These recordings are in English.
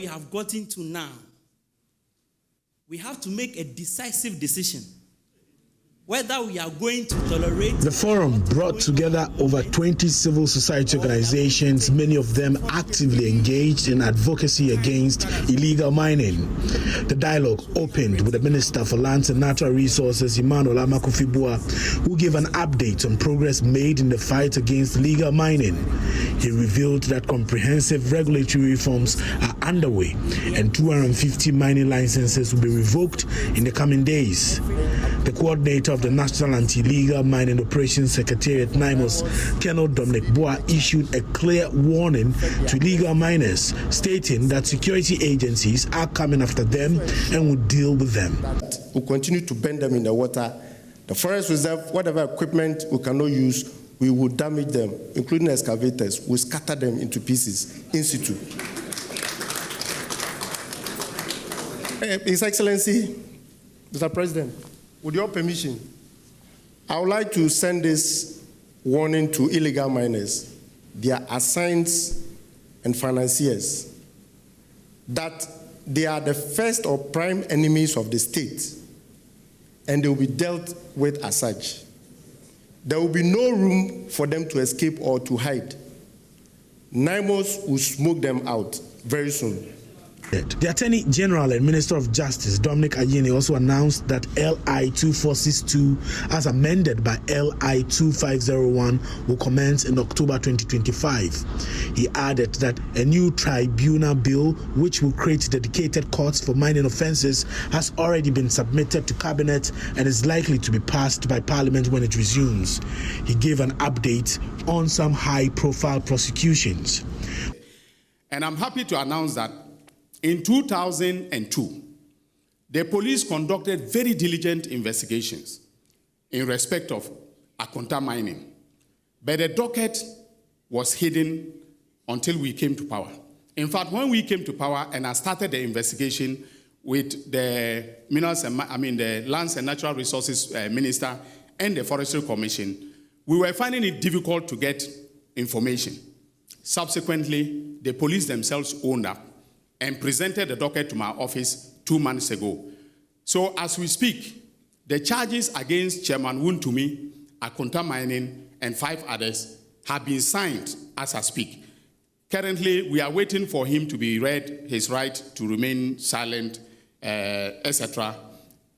we have gotten to now, we have to make a decisive decision whether we are going to tolerate. The forum brought together over 20 civil society organizations, many of them actively engaged in advocacy against illegal mining. The dialogue opened with the Minister for Lands and Natural Resources, Emmanuel Amakufibua, who gave an update on progress made in the fight against illegal mining. He revealed that comprehensive regulatory reforms are underway and 250 mining licenses will be revoked in the coming days. The coordinator of the National Anti-Illegal Mining Operations Secretariat, NIMOS, Colonel Dominic Boa, issued a clear warning to illegal miners, stating that security agencies are coming after them and will deal with them. We'll continue to burn them in the water. The forest reserve, whatever equipment we cannot use, we will damage them, including excavators. We'll scatter them into pieces in situ. His Excellency, Mr. President, with your permission, I would like to send this warning to illegal miners, their assigns and financiers, that they are the first or prime enemies of the state, and they will be dealt with as such. There will be no room for them to escape or to hide. NIMOS will smoke them out very soon. The Attorney General and Minister of Justice, Dominic Ayine, also announced that LI 2462, as amended by LI 2501, will commence in October 2025. He added that a new tribunal bill, which will create dedicated courts for mining offences, has already been submitted to Cabinet and is likely to be passed by Parliament when it resumes. He gave an update on some high-profile prosecutions. And I'm happy to announce that in 2002, the police conducted very diligent investigations in respect of Akonta mining, but the docket was hidden until we came to power. In fact, when we came to power and I started the investigation with the the Lands and Natural Resources Minister and the Forestry Commission, we were finding it difficult to get information. Subsequently, the police themselves owned up and presented the docket to my office 2 months ago. So as we speak, the charges against Chairman Wuntumi, Akonta Mining, and 5 others have been signed as I speak. Currently, we are waiting for him to be read his right to remain silent, etc.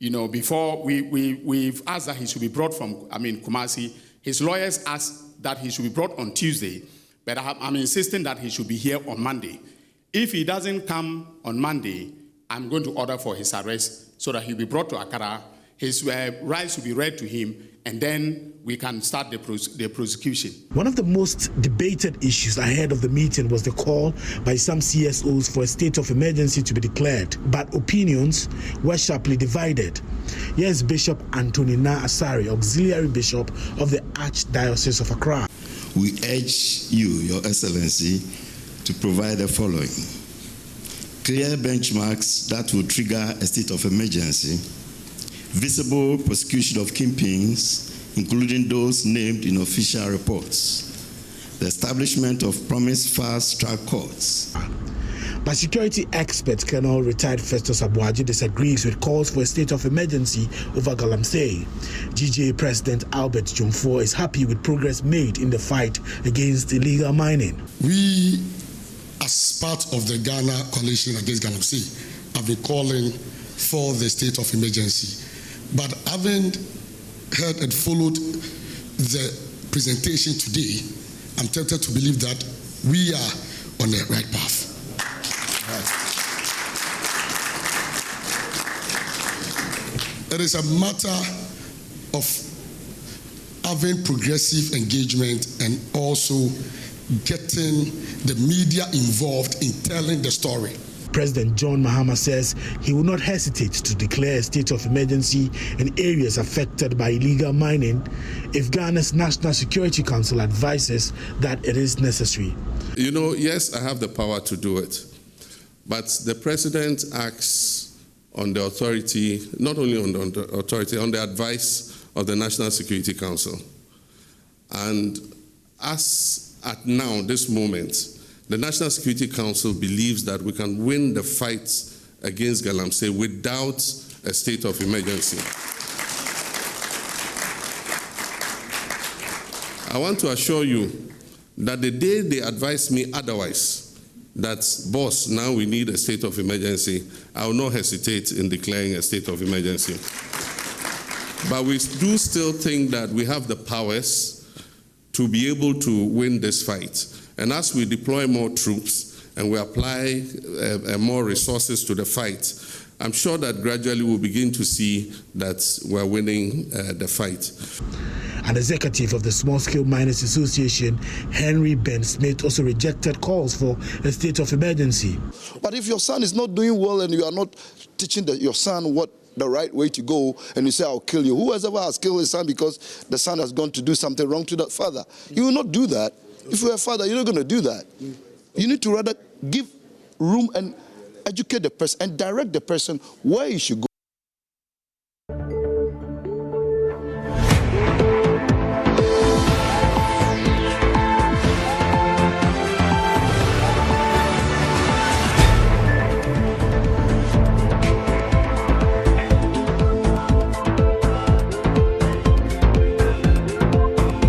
You know, before we've asked that he should be brought from, Kumasi. His lawyers asked that he should be brought on Tuesday, but I'm insisting that he should be here on Monday. If he doesn't come on Monday, I'm going to order for his arrest so that he'll be brought to Accra. His rights will be read to him, and then we can start the prosecution. One of the most debated issues ahead of the meeting was the call by some CSOs for a state of emergency to be declared, but opinions were sharply divided. Here's Bishop Antonina Asari, Auxiliary Bishop of the Archdiocese of Accra. We urge you, Your Excellency, to provide the following: clear benchmarks that will trigger a state of emergency, visible prosecution of kingpins, including those named in official reports, the establishment of promised fast-track courts. But security expert Colonel retired Festus Abuaji disagrees with calls for a state of emergency over Galamsey. GJA President Albert Jumfor is happy with progress made in the fight against illegal mining. We, as part of the Ghana coalition against Galamsey, have been calling for the state of emergency. But having heard and followed the presentation today, I'm tempted to believe that we are on the right path. It is a matter of having progressive engagement and also getting the media involved in telling the story. President John Mahama says he will not hesitate to declare a state of emergency in areas affected by illegal mining if Ghana's National Security Council advises that it is necessary. You know, yes, I have the power to do it, but the president acts on the authority, not only on the authority, on the advice of the National Security Council. And as at now, this moment, The National Security Council believes that we can win the fight against Galamsey without a state of emergency. I want to assure you that the day they advise me otherwise, that, boss, now we need a state of emergency, I will not hesitate in declaring a state of emergency. But we do still think that we have the powers to be able to win this fight. And as we deploy more troops and we apply more resources to the fight, I'm sure that gradually we'll begin to see that we're winning the fight. An executive of the Small Scale Miners Association, Henry Ben Smith, also rejected calls for a state of emergency. But if your son is not doing well and you are not teaching your son what the right way to go, and you say, I'll kill you. Whoever has killed his son because the son has gone to do something wrong to that father, you will not do that. If you're a father, you're not going to do that. You need to rather give room and educate the person and direct the person where he should go.